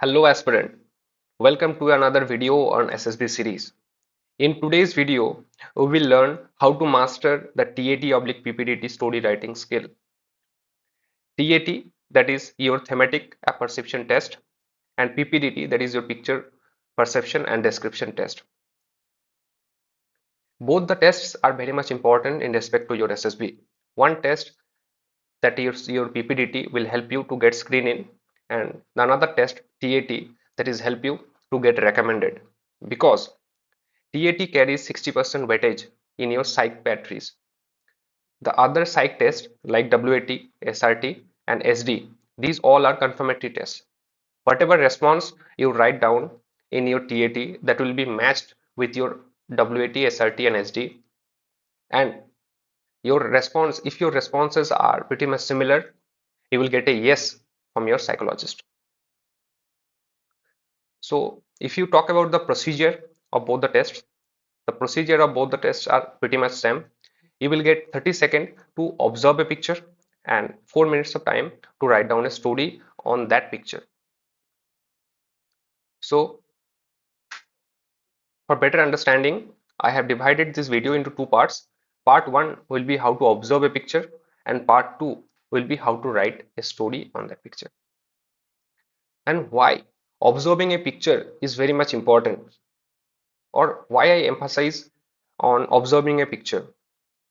Hello aspirant, welcome to another video on SSB series. In today's video, we will learn how to master the TAT/PPDT story writing skill. TAT, that is your thematic apperception test, and PPDT, that is your picture perception and description test. Both the tests are very much important in respect to your SSB. One test, that is your PPDT, will help you to get screen in, and another test, TAT, that is help you to get recommended, because TAT carries 60% weightage in your psych batteries. The other psych tests like WAT, SRT, and SD, these all are confirmatory tests. Whatever response you write down in your TAT, that will be matched with your WAT, SRT, and SD. And your response, if your responses are pretty much similar, you will get a yes from your psychologist. So if you talk about the procedure of both the tests, the procedure of both the tests are pretty much same. You will get 30 seconds to observe a picture and 4 minutes of time to write down a story on that picture. So for better understanding, I have divided this video into two parts. Part 1 will be how to observe a picture, and part 2 will be how to write a story on that picture. And why observing a picture is very much important, or why I emphasize on observing a picture.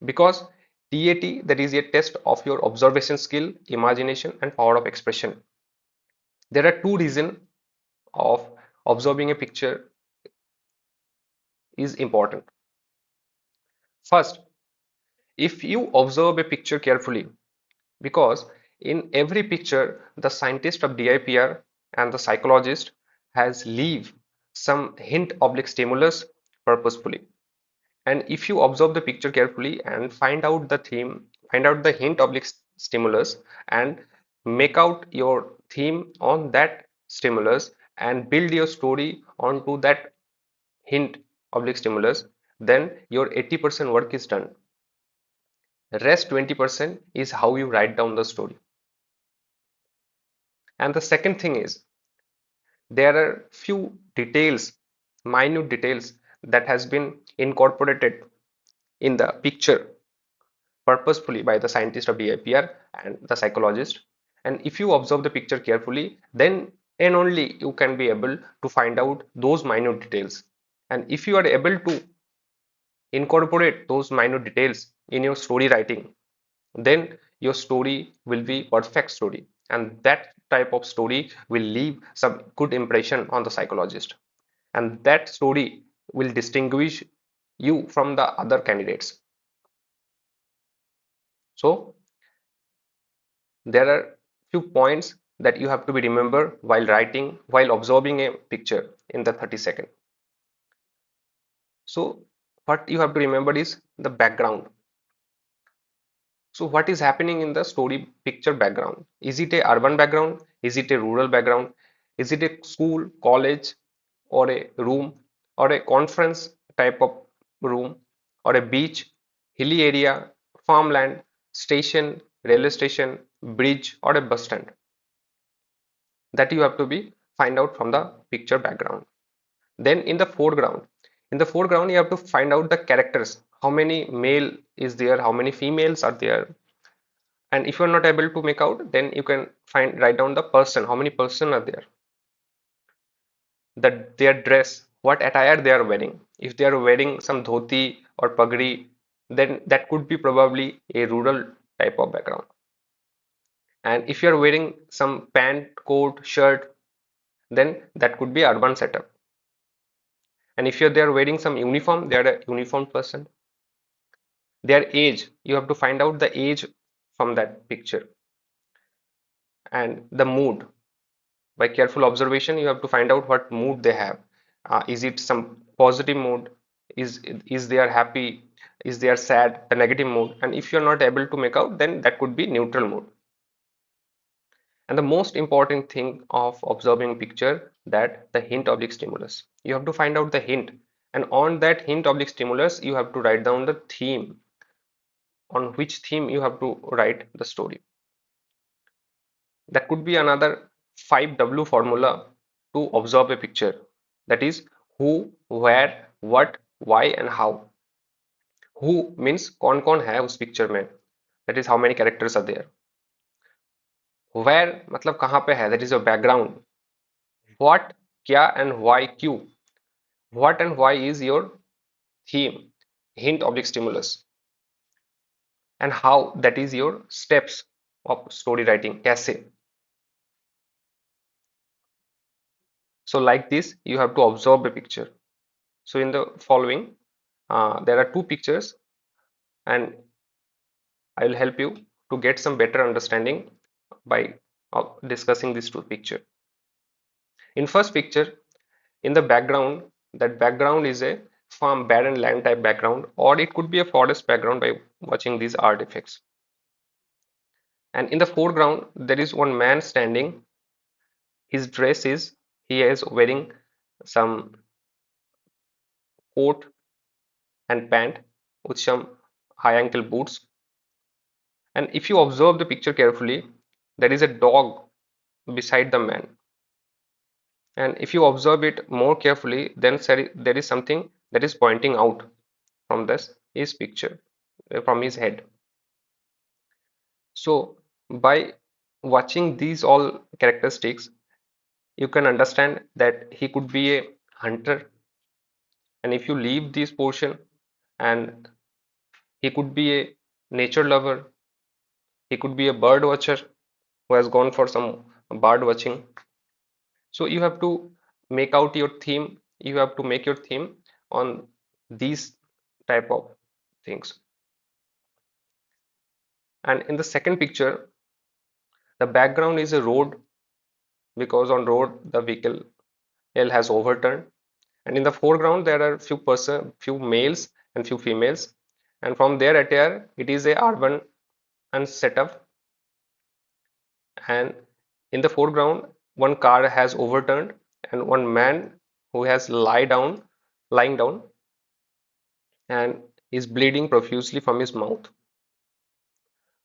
Because TAT, that is a test of your observation skill, imagination, and power of expression. There are two reasons of observing a picture is important. First, if you observe a picture carefully, because in every picture, the scientist of DIPR and the psychologist has leave some hint oblique stimulus purposefully. And if you observe the picture carefully and find out the theme, find out the hint oblique stimulus, and make out your theme on that stimulus and build your story onto that hint oblique stimulus, then your 80% work is done. Rest 20% is how you write down the story. And the second thing is, there are few details, minute details, that has been incorporated in the picture purposefully by the scientist of DIPR and the psychologist. And if you observe the picture carefully, then and only you can be able to find out those minute details. And if you are able to incorporate those minute details in your story writing, then your story will be perfect story. And that type of story will leave some good impression on the psychologist. And that story will distinguish you from the other candidates. So there are few points that you have to be remember while writing, while observing a picture in the 30 second. So what you have to remember is the background. So what is happening in the story picture background? Is it a urban background? Is it a rural background? Is it a school, college, or a room, or a conference type of room, or a beach, hilly area, farmland, station, railway station, bridge, or a bus stand? That you have to be find out from the picture background. Then in the foreground you have to find out the characters, how many male is there, how many females are there. And if you are not able to make out, then you can find write down the person, how many person are there, that their dress, what attire they are wearing. If they are wearing some dhoti or pagri, then that could be probably a rural type of background. And if you are wearing some pant, coat, shirt, then that could be urban setup. And if they are wearing some uniform, they are a uniform person. Their age, you have to find out the age from that picture. And the mood, by careful observation, you have to find out what mood they have. Is it some positive mood? Is they are happy? Is they are sad? The negative mood. And if you're not able to make out, then that could be neutral mood. And the most important thing of observing picture, that the hint oblique stimulus. You have to find out the hint, and on that hint oblique stimulus, you have to write down the theme, on which theme you have to write the story. That could be another 5W formula to observe a picture. That is who, where, what, why and how. Who means कौन कौन है उस picture में, that is how many characters are there. Where मतलब कहाँ पे है, that is your background. What क्या and why क्यों. What and why is your theme, hint object stimulus. And how, that is your steps of story writing, कैसे. So like this you have to observe a picture. So in the following there are two pictures and I will help you to get some better understanding by discussing these two pictures. In first picture, in the background, that background is a farm barren land type background, or it could be a forest background by watching these artifacts. And in the foreground there is one man standing. His dress is, he is wearing some coat and pant with some high ankle boots. And if you observe the picture carefully, there is a dog beside the man. And if you observe it more carefully, then there is something that is pointing out from this his picture, from his head. So by watching these all characteristics, you can understand that he could be a hunter. And if you leave this portion, and he could be a nature lover, he could be a bird watcher who has gone for some bird watching. So you have to make out your theme, you have to make your theme on these type of things. And in the second picture, the background is a road, because on road the vehicle L has overturned. And in the foreground there are few males and few females. And from their attire, it is a urban and setup. And in the foreground, one car has overturned and one man who has lying down and is bleeding profusely from his mouth.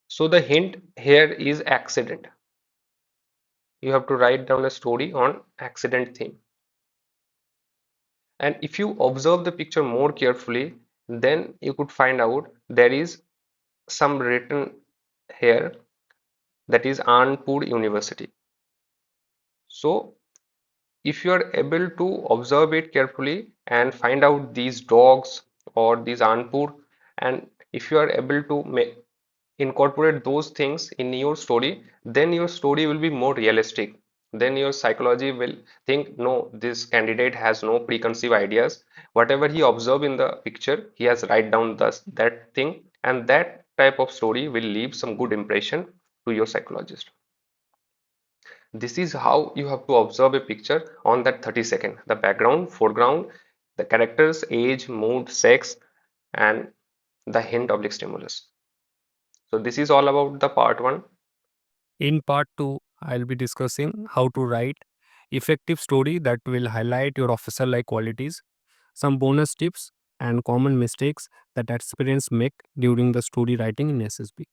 So the hint here is accident. You have to write down a story on accident theme. And if you observe the picture more carefully, then you could find out there is some written here, that is Anpur University. So if you are able to observe it carefully and find out these dogs or these Anpur, and if you are able to incorporate those things in your story, then your story will be more realistic. Then your psychology will think, no, this candidate has no preconceived ideas. Whatever he observed in the picture, he has write down that thing, and that type of story will leave some good impression to your psychologist. This is how you have to observe a picture on that 30 second. The background, foreground, the characters, age, mood, sex, and the hint oblique stimulus. So this is all about the part one. In part 2, I'll be discussing how to write effective story that will highlight your officer-like qualities, some bonus tips, and common mistakes that aspirants make during the story writing in SSB.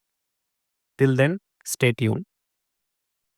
Till then, stay tuned.